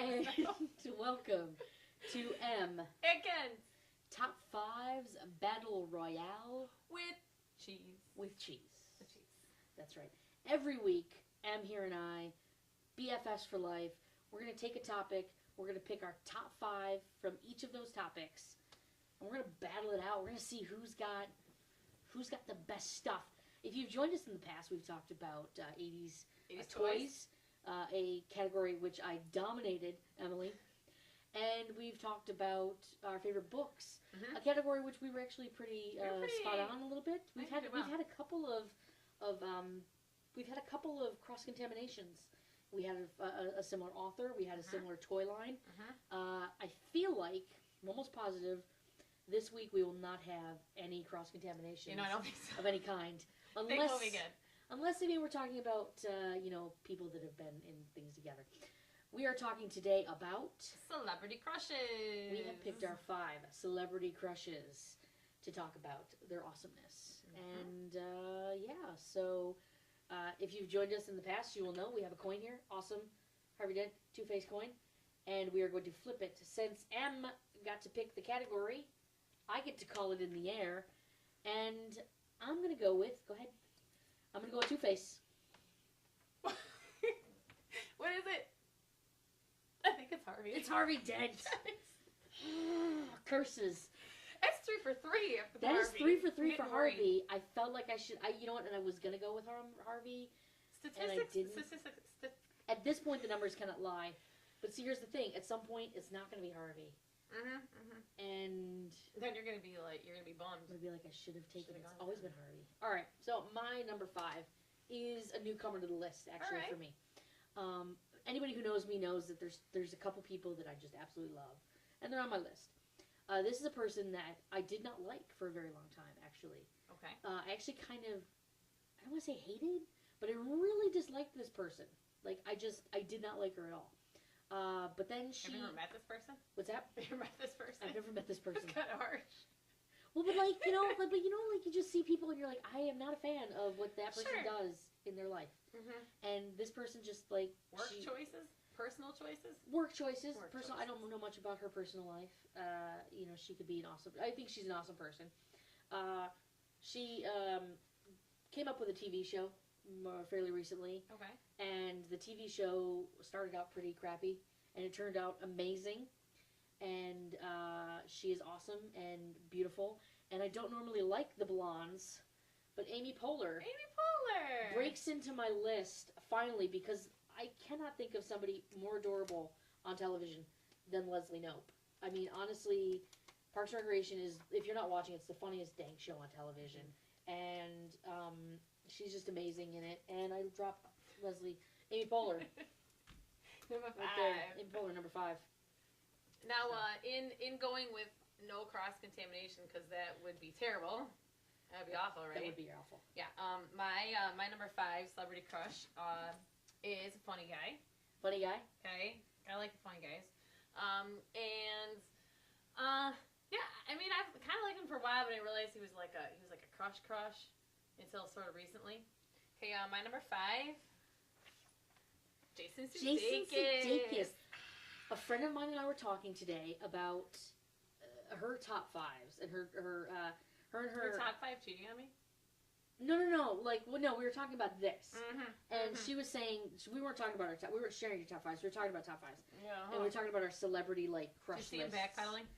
And welcome to M. Again. Top 5's Battle Royale. With cheese. With cheese. With cheese. That's right. Every week, M here and I, BFFs for life, we're going to take a topic, we're going to pick our top 5 from each of those topics, and we're going to battle it out. We're going to see who's got the best stuff. If you've joined us in the past, we've talked about 80s toys. A category which I dominated, Emily. And we've talked about our favorite books, a category which we were actually pretty spot on a little bit. We've had a couple of cross contaminations. We had a similar author. We had a similar toy line. I feel like I'm almost positive this week we will not have any cross contamination. I don't think so. Of any kind, unless we'll be good. Unless maybe we're talking about, people that have been in things together. We are talking today about... Celebrity crushes. We have picked our 5 celebrity crushes to talk about their awesomeness. And, so if you've joined us in the past, you will know we have a coin here. Awesome. Harvey Dent, two-face coin. And we are going to flip it. Since M got to pick the category, I get to call it in the air. And I'm going to go with... Go ahead. I'm going to go with Two-Face. What is it? I think it's Harvey. It's Harvey Dent. Curses. That's 3 for 3. That is 3 for 3 for Harvey. I felt like I should... you know what? And I was going to go with Harvey. Statistics. At this point, the numbers cannot lie. But see, here's the thing. At some point, it's not going to be Harvey. And then you're gonna be bummed. I'm gonna be like, I should have taken it. It's always been Harvey. All right, so my number 5 is a newcomer to the list, actually, for me. Anybody who knows me knows that there's a couple people that I just absolutely love, and they're on my list. This is a person that I did not like for a very long time, actually. Okay. I actually kind of, I don't want to say hated, but I really disliked this person. Like, I did not like her at all. But then she... Have you ever met this person? What's that? Have you ever met this person? I've never met this person. It's kind of harsh. Well, but you just see people and you're like, I am not a fan of what that person does in their life. And this person just like... Choices? Personal choices? Work choices. I don't know much about her personal life. She could be an awesome... I think she's an awesome person. She came up with a TV show fairly recently. Okay. And the TV show started out pretty crappy, and it turned out amazing. And she is awesome and beautiful. And I don't normally like the blondes, but Amy Poehler breaks into my list finally because I cannot think of somebody more adorable on television than Leslie Knope. I mean, honestly, Parks and Recreation is, if you're not watching, it's the funniest dang show on television. And she's just amazing in it. And I dropped Amy Poehler. Number 5. Right there. Amy Poehler, number 5. Now, in going with no cross-contamination, because that would be terrible. That would be awful, right? That would be awful. Yeah. My number 5 celebrity crush is a funny guy. Funny guy? Okay. I like the funny guys. Yeah, I mean, I've kind of liked him for a while, but I realized he was like a crush until sort of recently. Okay, my number 5, Jason Sudeikis. A friend of mine and I were talking today about her top 5s and her top 5 cheating on me. No. We were talking about this, and she was saying we weren't talking about our top. We weren't sharing your top 5s. We were talking about top 5s, and we were talking about our celebrity crush lists. Did you see him backpedaling?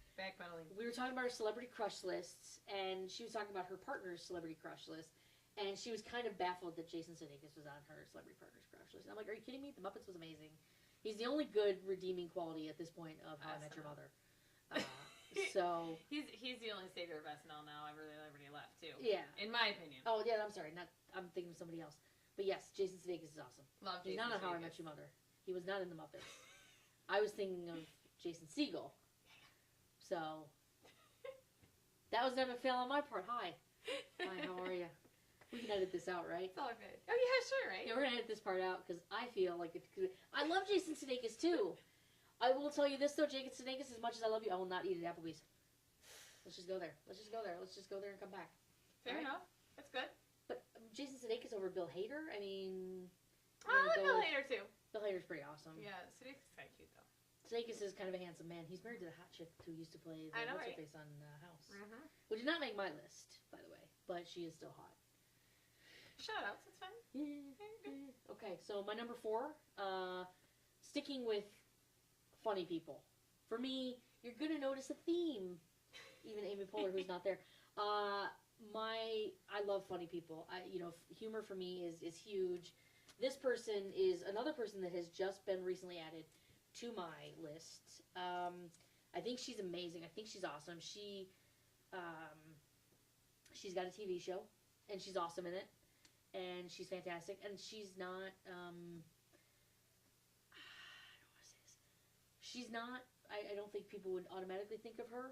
We were talking about our celebrity crush lists, and she was talking about her partner's celebrity crush list, and she was kind of baffled that Jason Sudeikis was on her celebrity partner's crush list. And I'm like, are you kidding me? The Muppets was amazing. He's the only good redeeming quality at this point of How I Met Your Mother. So he's the only savior of SNL now. Everybody left too. Yeah, in my opinion. Oh yeah, I'm sorry. I'm thinking of somebody else. But yes, Jason Sudeikis is awesome. Love He's Jason not on How I Met Your Mother. He was not in the Muppets. I was thinking of Jason Segel. So that was never a fail on my part. Hi, how are you? We can edit this out, right? It's all good. Oh yeah, sure, right? Yeah, we're gonna edit this part out because I feel like I love Jason Sudeikis too. I will tell you this though, Jason Sudeikis, as much as I love you, I will not eat at Applebee's. Let's just go there. Let's just go there and come back. Fair enough. That's good. But Jason Sudeikis over Bill Hader? I mean... I like Bill Hader, too. Bill Hader's pretty awesome. Yeah, Sudeikis is kind of cute, though. Sudeikis is kind of a handsome man. He's married to the hot chick who used to play the I know, what's her right? face on House, Mm-hmm. who did not make my list, by the way, but she is still hot. Shout outs, it's fine. Okay, so my number 4, sticking with funny people. For me, you're gonna notice a theme. Even Amy Poehler, who's not there. I love funny people. Humor for me is huge. This person is another person that has just been recently added to my list. I think she's amazing. I think she's awesome. She's got a TV show, and she's awesome in it, and she's fantastic. And she's not. I don't want to say this. She's not. I don't think people would automatically think of her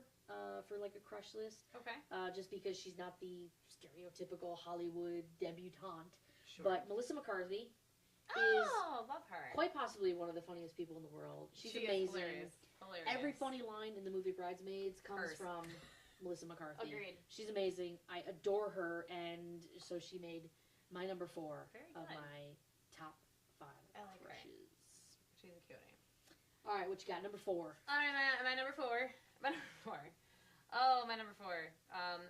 for like a crush list. Okay. Just because she's not the stereotypical Hollywood debutante. Sure. But Melissa McCarthy love her. quite possibly one of the funniest people in the world. She's She amazing. is hilarious. Every funny line in the movie Bridesmaids comes Hers. from Melissa McCarthy. Agreed. She's amazing. I adore her, and so she made my number 4 Very of good. my top 5 I like her. crushes. She's a cutie. All right, what you got? Number 4. All right, my number 4. My number 4. Oh, my number 4.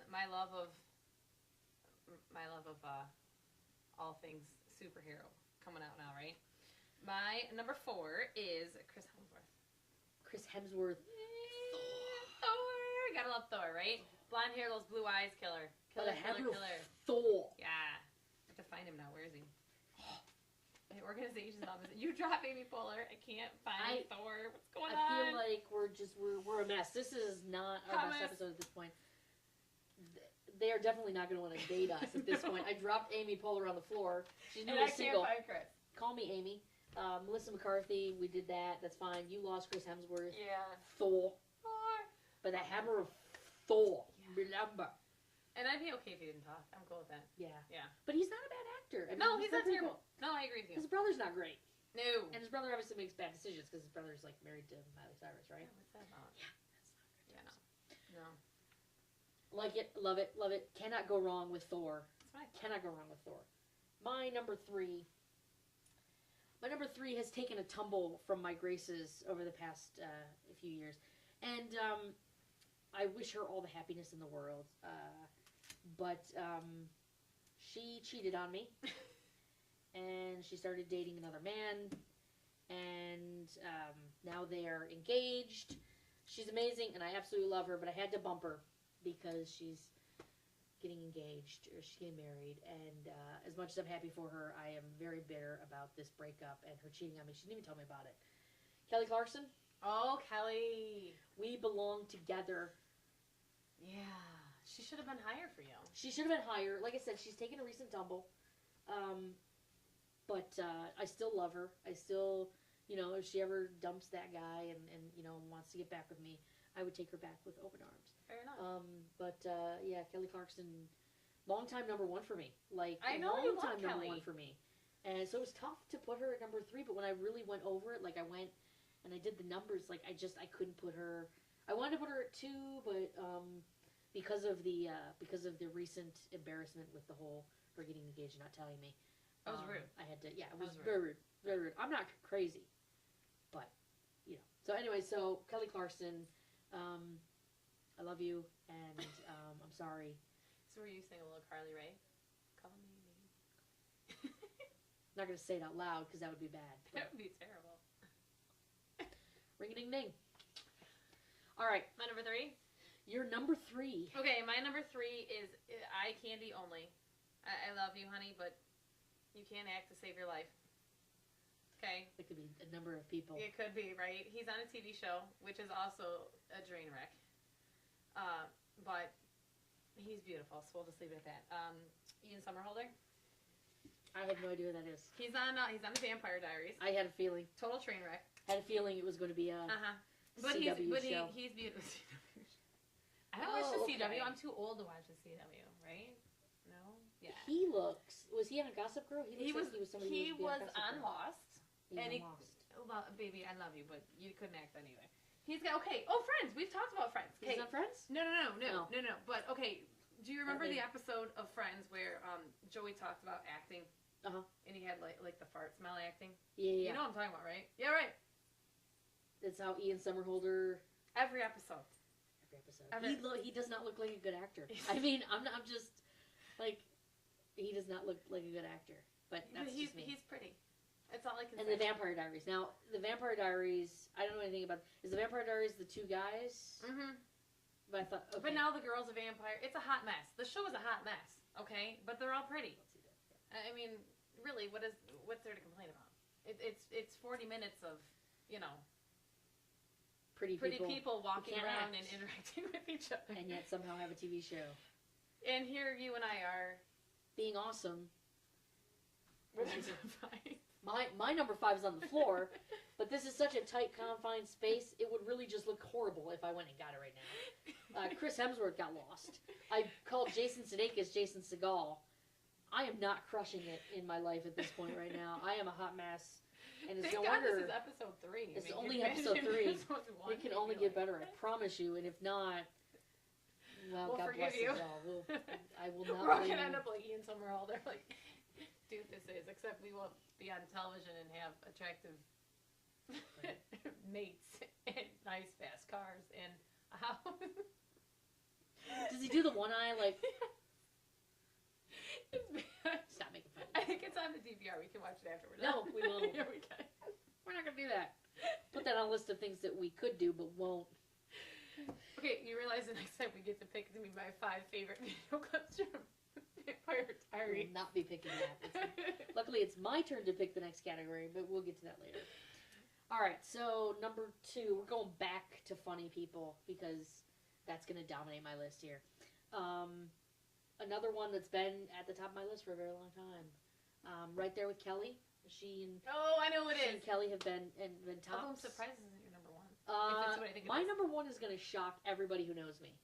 My love of all things superhero coming out now, right? My number 4 is Chris Hemsworth. Chris Hemsworth. Thor. Gotta love Thor, right? Blonde hair, those blue eyes, killer. But Killer, I have killer, killer. Thor. Yeah. I have to find him now. Where is he? My organization's office. You drop Amy Poehler. I can't find Thor. What's going on? I feel like we're a mess. This is not our best episode at this point. They are definitely not going to want to date us at this point. I dropped Amy Poehler on the floor. She's and newly I single. can't find Chris. Call me Amy. Melissa McCarthy, we did that. That's fine. You lost Chris Hemsworth. Yeah. Thor. Thor. But the hammer of Thor. Yeah. Remember. And I'd be okay if he didn't talk. I'm cool with that. Yeah. Yeah. But he's not a bad actor. I mean, No, he's not pretty terrible. No, I agree with you. His brother's not great. No. And his brother obviously makes bad decisions because his brother's like married to Miley Cyrus, right? Yeah, what's that about? Yeah, that's not good. Yeah, no. Like it, love it, love it. Cannot go wrong with Thor. That's right. Cannot go wrong with Thor. My number 3. My number 3 has taken a tumble from my graces over the past few years, and I wish her all the happiness in the world. But she cheated on me, and she started dating another man, and now they are engaged. She's amazing, and I absolutely love her, but I had to bump her because she's getting engaged, or she's getting married, and as much as I'm happy for her, I am very bitter about this breakup and her cheating on me. She didn't even tell me about it. Kelly Clarkson, Oh, Kelly. we belong together. Yeah. She should have been higher for you. She should have been higher. Like I said, she's taken a recent tumble. But I still love her. I still, if she ever dumps that guy and wants to get back with me, I would take her back with open arms. Fair enough. Yeah, Kelly Clarkson, long time number 1 for me. Like, I know long you love time number Kelly. 1 for me. And so it was tough to put her at number 3, but when I really went over it, like I went and I did the numbers, like I couldn't put her. I wanted to put her at 2, but because of the recent embarrassment with the whole her getting engaged and not telling me. That was rude. I had to, yeah, it That was was very rude. Very rude. I'm not crazy, but, So anyway, so Kelly Clarkson, I love you, and I'm sorry. So were you sing a little Carly Rae? Call me maybe. I'm not going to say it out loud because that would be bad. That would be terrible. Ring-a-ding-ding. All right, My number 3? your number 3. Okay, my number 3 is eye candy only. I love you, honey, but you can't act to save your life. Okay? It could be a number of people. It could be, right? He's on a TV show, which is also a train wreck. But he's beautiful, so we'll just leave it at that. Ian Somerhalder. I have no idea who that is. He's on the Vampire Diaries. I had a feeling. Total train wreck. Had a feeling it was going to be a But CW show. he's beautiful. I don't watch the okay. CW. I'm too old to watch the CW, right? No. Yeah. He looks. Was he on a Gossip Girl? He looks was. like somebody He who would was be Gossip on Girl. Lost. He was and on he, Lost. baby, I love you, but you couldn't act anyway. He's got okay. Oh, Friends. We've talked about Friends. He's Okay. on Friends? No. Oh. But okay. Do you remember Okay. the episode of Friends where Joey talked about acting? Uh-huh. And he had like the fart smell acting. Yeah. You know what I'm talking about, right? Yeah, right. That's how Ian Somerhalder. Every episode. He does not look like a good actor. I mean, I'm just like, he does not look like a good actor. But that's just me. He's pretty. That's all I can say. And the Vampire Diaries. Now, the Vampire Diaries, I don't know anything about. Is the Vampire Diaries the two guys? Mm-hmm. But I thought, okay. But now the girl's a vampire. It's a hot mess. The show is a hot mess. Okay, but they're all pretty. Let's see that. Yeah. I mean, really, what's there to complain about? It's 40 minutes of, you know, pretty people walking around act. and interacting with each other, and yet somehow have a TV show. And here you and I are being awesome. With fine. My number 5 is on the floor, but this is such a tight, confined space. It would really just look horrible if I went and got it right now. Chris Hemsworth got lost. I called Jason Sudeikis Jason Segal. I am not crushing it in my life at this point right now. I am a hot mess. And it's Thank no God wonder. This is episode 3. It's only episode 3. It can only get better, I promise you. And if not, well, we'll God bless you. All. I will not. We're gonna end up like Ian Somerhalder, like doofuses. Except we won't be on television and have attractive mates and nice fast cars and a house. Does he do the one eye like? Stop making fun. I think it's on the DVR. We can watch it afterwards. No, we won't. Yeah, we can. We're not gonna do that. Put that on a list of things that we could do but won't. Okay, you realize the next time we get to pick my 5 favorite video clips from Vampire Diaries. I will not be picking that. Luckily, it's my turn to pick the next category, but we'll get to that later. All right, so number 2, we're going back to funny people because that's going to dominate my list here. Another one that's been at the top of my list for a very long time. Right there with Kelly. She and I know it is. And Kelly have been tops. I'm surprised isn't your number 1. If it's what I think my number 1 is going to shock everybody who knows me.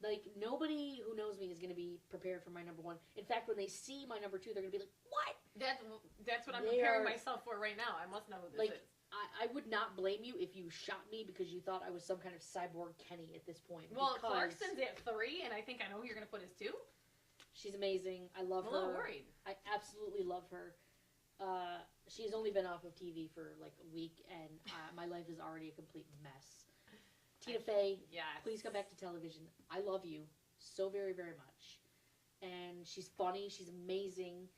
Like, nobody who knows me is going to be prepared for my number 1. In fact, when they see my number 2, they're going to be like, what? That's what I'm preparing myself for right now. I must know who this is. I would not blame you if you shot me because you thought I was some kind of cyborg Kenny at this point. Well, Clarkson's at 3, and I think I know who you're going to put as 2. She's amazing. I love her. I'm a little worried. I absolutely love her. She's only been off of TV for like a week, and my life is already a complete mess. Tina Fey, yes. Please come back to television. I love you so very, very much. And she's funny. She's amazing.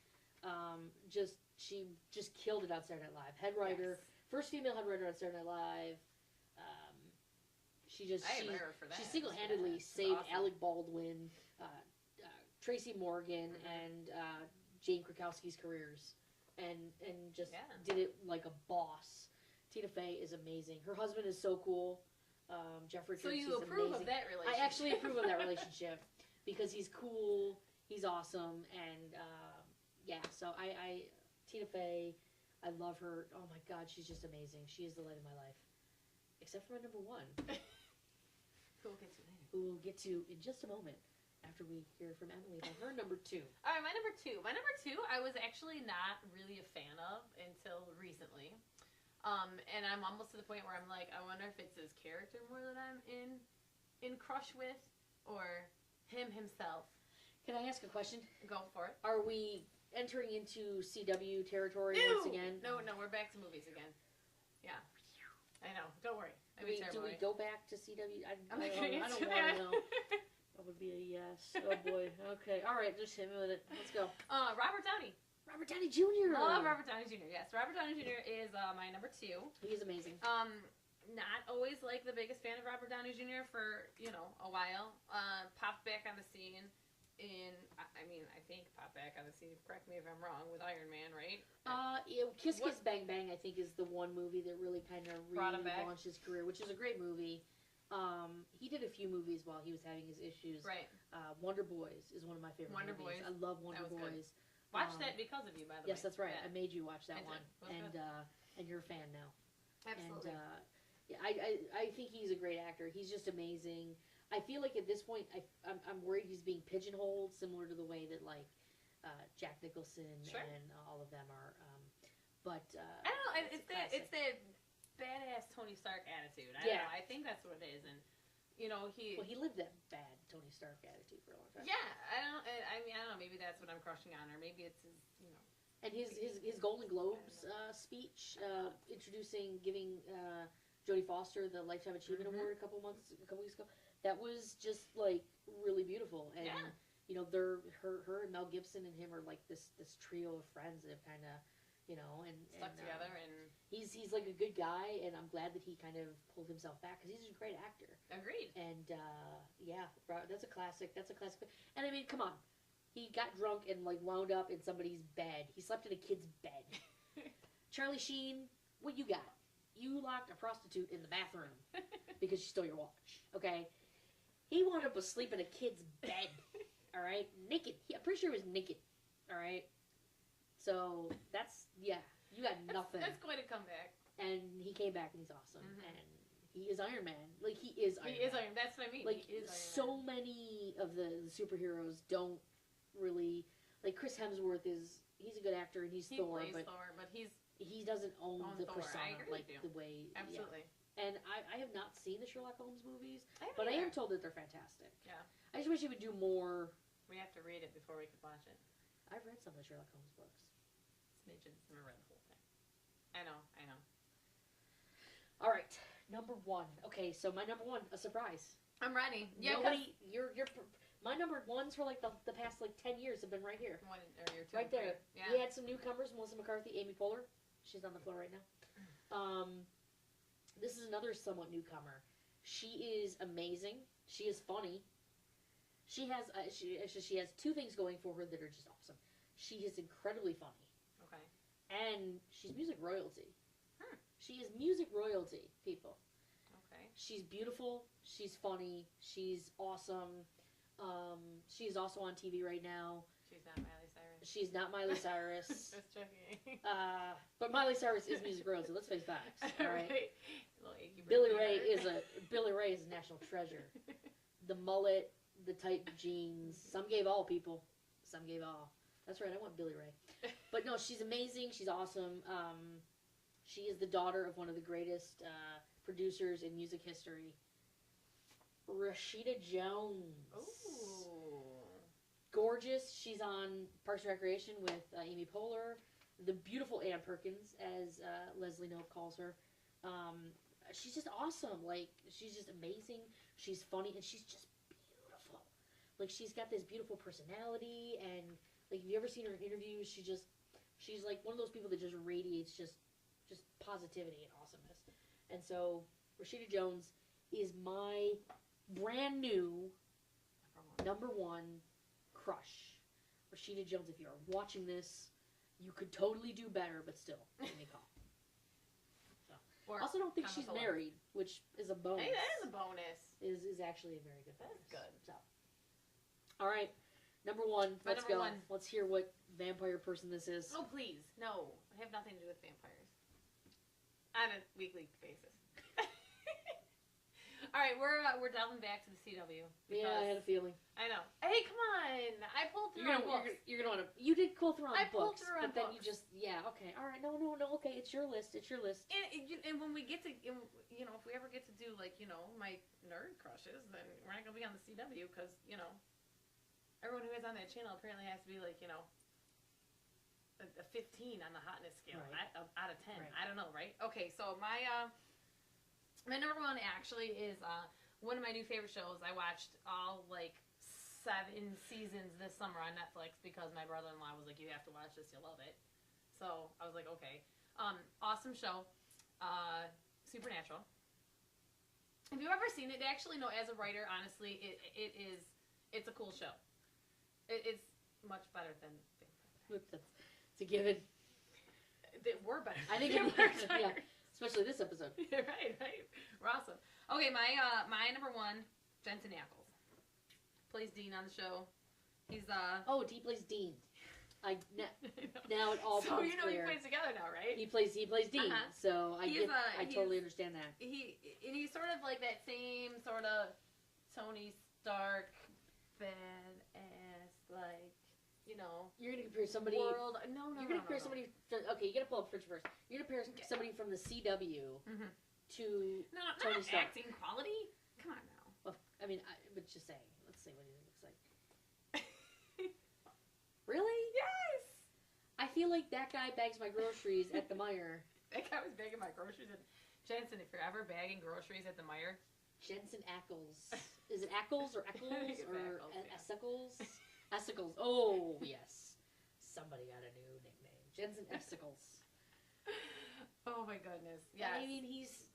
She just killed it on Saturday Night Live. Head writer, first female head writer on Saturday Night Live. She single-handedly saved awesome. Alec Baldwin, Tracy Morgan, and Jane Krakowski's careers, and just did it like a boss. Tina Fey is amazing. Her husband is so cool. Jeff Richards. So you approve of that relationship? I actually approve of that relationship because he's cool, he's awesome, and So Tina Fey, I love her. Oh my God, she's just amazing. She is the light of my life, except for my number 1, who we'll get to later. Who we'll get to in just a moment after we hear from Emily about her number 2. All right, my number 2. My number 2, I was actually not really a fan of until recently. And I'm almost to the point where I'm like, I wonder if it's his character more that I'm in crush with, or him himself. Can I ask a question? Go for it. Are we entering into CW territory once again? No, we're back to movies again. Yeah. I know. Don't worry. Do we go back to CW? I don't want to know. That would be a yes. Oh boy. Okay. All right. Just hit me with it. Let's go. Robert Downey. Robert Downey Jr. Love Robert Downey Jr. Yes, Robert Downey Jr. is my number 2. He's amazing. Not always like the biggest fan of Robert Downey Jr. for a while. Popped back on the scene I think popped back on the scene. Correct me if I'm wrong. With Iron Man, right? Kiss Kiss Bang Bang, I think, is the one movie that really kind of relaunched his career, which is a great movie. He did a few movies while he was having his issues. Right. Wonder Boys is one of my favorite movies. I love Wonder Boys. Good. Watched that because of you, by the way. Yes, that's right. Yeah. I made you watch that one, and you're a fan now. Absolutely. And I think he's a great actor. He's just amazing. I feel like at this point, I'm worried he's being pigeonholed, similar to the way that like Jack Nicholson and all of them are. I don't know. It's that badass Tony Stark attitude. I don't know. I think that's what it is, and he lived that bad Tony Stark attitude for a long time. Yeah, I don't know. Maybe that's what I'm crushing on, or maybe it's his. And his Golden Globes speech, giving Jodie Foster the Lifetime Achievement Award a couple weeks ago. That was just like really beautiful, and you know, her and Mel Gibson and him are like this trio of friends that have kind of, you know, and stuck together, and he's like a good guy, and I'm glad that he kind of pulled himself back because he's a great actor. Agreed. And yeah, that's a classic. And I mean, come on, he got drunk and like wound up in somebody's bed. He slept in a kid's bed. Charlie Sheen, what you got? You locked a prostitute in the bathroom because she stole your watch. Okay, he wound up asleep in a kid's bed. All right, naked. I'm pretty sure he was naked. All right, so that's you got nothing. That's going to come back. And he came back and he's awesome. And he is Iron Man. Like he is Iron Man. He is Iron Man. That's what I mean. Like he is so many of the superheroes don't really like Chris Hemsworth he's a good actor and he's Thor, plays Thor, but he doesn't own the Thor. persona like the way. Absolutely. Yeah. And I have not seen the Sherlock Holmes movies, I am told that they're fantastic. Yeah. I just wish he would do more. We have to read it before we can watch it. I've read some of the Sherlock Holmes books. Smidgens. Never read the whole thing. I know. All right, number one. Okay, so my number one, a surprise. I'm ready. Yeah, you're my number ones for like the past like 10 years have been right here. One or your two. Right there. Yeah. We had some newcomers: Melissa McCarthy, Amy Poehler. She's on the floor right now. This is another somewhat newcomer. She is amazing. She is funny. She has she has two things going for her that are just awesome. She is incredibly funny. Okay. And she's music royalty. She is music royalty, people. Okay. She's beautiful. She's funny. She's awesome. She's also on TV right now. She's not Miley Cyrus. She's not Miley Cyrus. Just checking. But Miley Cyrus is music royalty. Let's face facts. All right. Right. Billy Ray is a national treasure. The mullet, the tight jeans. Some gave all, people. Some gave all. That's right. I want Billy Ray. But no, she's amazing. She's awesome. She is the daughter of one of the greatest producers in music history, Rashida Jones. Ooh. Gorgeous. She's on Parks and Recreation with Amy Poehler. The beautiful Ann Perkins, as Leslie Knope calls her. She's just awesome. Like, she's just amazing. She's funny, and she's just beautiful. Like, she's got this beautiful personality, and, like, have you ever seen her in interviews? She's like one of those people that just radiates just positivity and awesomeness. And so, Rashida Jones is my brand new number one crush. Rashida Jones, if you're watching this, you could totally do better, but still, give me a call. I also don't think she's married, which is a bonus. Hey, that is a bonus. Is actually a very good bonus. That's good. So, all right, number one. Let's go. Let's hear what vampire person this is. Oh, please. No. I have nothing to do with vampires. On a weekly basis. All right, we're delving back to the CW. Yeah, I had a feeling. I know. Hey, come on! I pulled through books. You're gonna want to. You did pull through on books, but then you just okay. All right, no. Okay, it's your list. And when we get to if we ever get to do my nerd crushes, then we're not gonna be on the CW because everyone who is on that channel apparently has to be a 15 on the hotness scale, right. out of 10. Right. I don't know, right? Okay, so my number one actually is one of my new favorite shows. I watched all 7 seasons this summer on Netflix because my brother-in-law was like, "You have to watch this, you'll love it." So I was like, okay. Awesome show. Supernatural. If you've ever seen it, actually, no, as a writer, honestly, it's a cool show. It's much better than It's a given. We're better. I think it works. Yeah. Especially this episode. right. We're awesome. Okay, my number one, Jensen Ackles. Plays Dean on the show. He's he plays Dean. Now it all so comes he clear. plays together now, right? He plays Dean. So I totally understand that. He's sort of like that same sort of Tony Stark badass, You're gonna compare somebody. World. No. You're gonna compare somebody. Okay, you gotta pull up Fridge first. You're gonna compare somebody from the CW to Tony Stark. Acting quality. Come on now. Well, I mean, but just saying. Let's see what he looks like. Really? Yes. I feel like that guy bags my groceries at the Meijer. That guy was bagging my groceries Jensen, if you're ever bagging groceries at the Meijer. Jensen Ackles. Is it Ackles or Eccles or Ackles, Essicles? Essicles. Oh, yes. Somebody got a new nickname. Jensen Essicles. Oh my goodness. Yeah. I mean, he's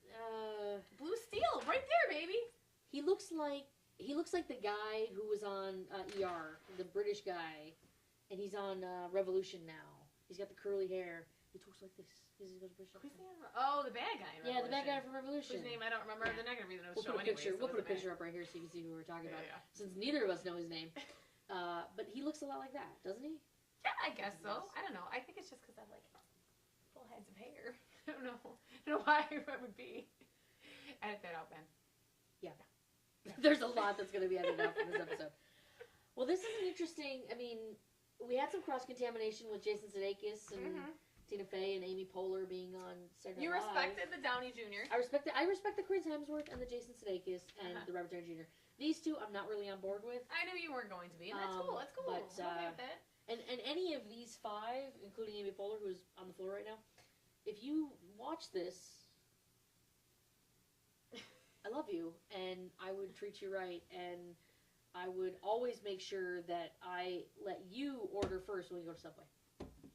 Blue Steel, right there, baby. he looks like the guy who was on ER, the British guy, and he's on Revolution now. He's got the curly hair. He talks like this. He goes British. Oh, the bad guy in Revolution. Yeah, the bad guy from Revolution. Whose name I don't remember. They're not going to be the We'll show put a picture. anyway, We'll put a picture up right here so you can see who we're talking about. Yeah. Since neither of us know his name, but he looks a lot like that, doesn't he? Yeah, I guess so. I don't know. I think it's just because I like full heads of hair. I don't know. I don't know why it would be. Edit that out, Ben. Yeah. There's a lot that's going to be edited out from this episode. Well, this is an interesting. I mean, we had some cross contamination with Jason Sudeikis and Tina Fey and Amy Poehler being on Saturday You Night Live. respected the Downey Jr. I respect the Chris Hemsworth and the Jason Sudeikis and the Robert Downey Jr. These two, I'm not really on board with. I knew you weren't going to be, and that's cool. That's cool. But, I'm okay with that. And any of these five, including Amy Poehler, who's on the floor right now, if you watch this, I love you, and I would treat you right, and I would always make sure that I let you order first when we go to Subway.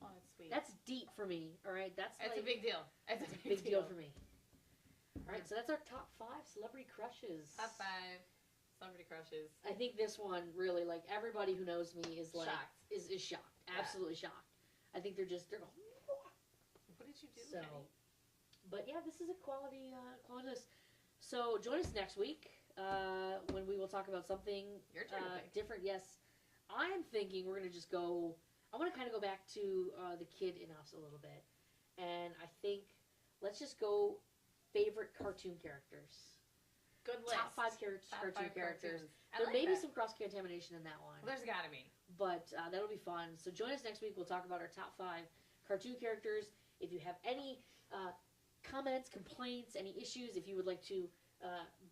Oh, that's sweet. That's deep for me, all right? That's a like, big deal. That's a big deal for me. All right, so that's our top 5 celebrity crushes. Top 5 celebrity crushes. I think this one really, like, everybody who knows me is like Shocked. is shocked, absolutely shocked. I think they're going. What did you do? So, Kenny? but yeah, this is a quality list. So join us next week when we will talk about something Your turn to pick. different. Yes, I'm thinking we're gonna just go. I want to kind of go back to the kid in us a little bit, and I think let's just go favorite cartoon characters. Good list. Top 5 cartoon characters. There Like may be that. some cross contamination in that one. Well, there's gotta be. But that'll be fun. So join us next week. We'll talk about our top 5 cartoon characters. If you have any comments, complaints, any issues, if you would like to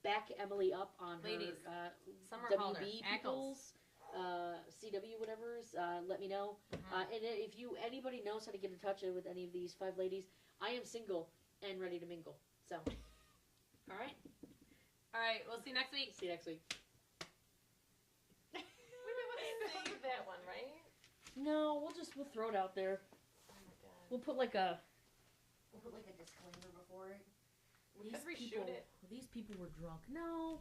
back Emily up on Ladies, her Summer WB Calder, peoples, CW whatever's, let me know. And if anybody knows how to get in touch with any of these 5 ladies, I am single and ready to mingle. So, all right. All right, we'll see you next week. See you next week. Save that one, right? No, we'll throw it out there. Oh my god. We'll put like a disclaimer before it. We could reshoot it. These people were drunk. No,